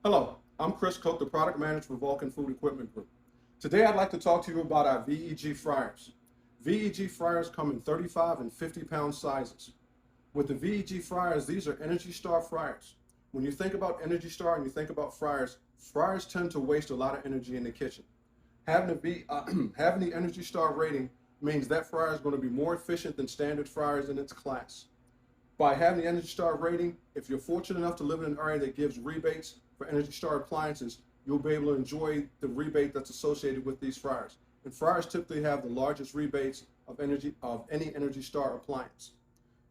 Hello, I'm Chris Cook, the product manager for Vulcan Food Equipment Group. Today I'd like to talk to you about our VEG fryers. VEG fryers come in 35 and 50-pound sizes. With the VEG fryers, these are Energy Star fryers. When you think about Energy Star and you think about fryers, fryers tend to waste a lot of energy in the kitchen. Having the Energy Star rating means that fryer is going to be more efficient than standard fryers in its class. By having the Energy Star rating, if you're fortunate enough to live in an area that gives rebates for Energy Star appliances, you'll be able to enjoy the rebate that's associated with these fryers. And fryers typically have the largest rebates of any Energy Star appliance.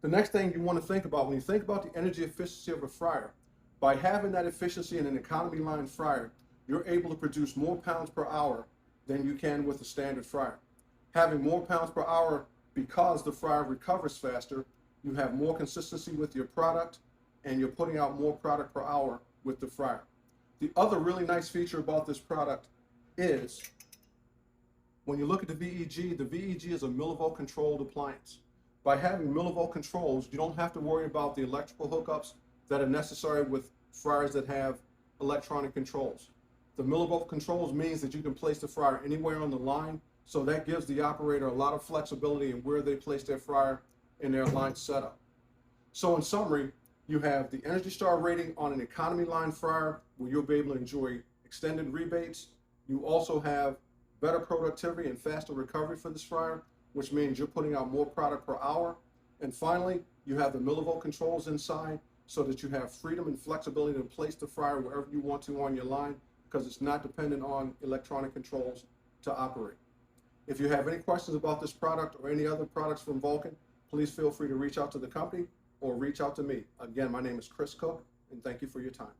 The next thing you want to think about when you think about the energy efficiency of a fryer, by having that efficiency in an economy line fryer, you're able to produce more pounds per hour than you can with a standard fryer. Having more pounds per hour because the fryer recovers faster, you have more consistency with your product, and you're putting out more product per hour with the fryer. The other really nice feature about this product is when you look at the VEG is a millivolt controlled appliance. By having millivolt controls, you don't have to worry about the electrical hookups that are necessary with fryers that have electronic controls. The millivolt controls means that you can place the fryer anywhere on the line, so that gives the operator a lot of flexibility in where they place their fryer in their line setup. So in summary, you have the Energy Star rating on an economy line fryer where you'll be able to enjoy extended rebates. You also have better productivity and faster recovery for this fryer, which means you're putting out more product per hour. And finally, you have the millivolt controls inside so that you have freedom and flexibility to place the fryer wherever you want to on your line, because it's not dependent on electronic controls to operate. If you have any questions about this product or any other products from Vulcan, please feel free to reach out to the company or reach out to me. Again, my name is Chris Cook, and thank you for your time.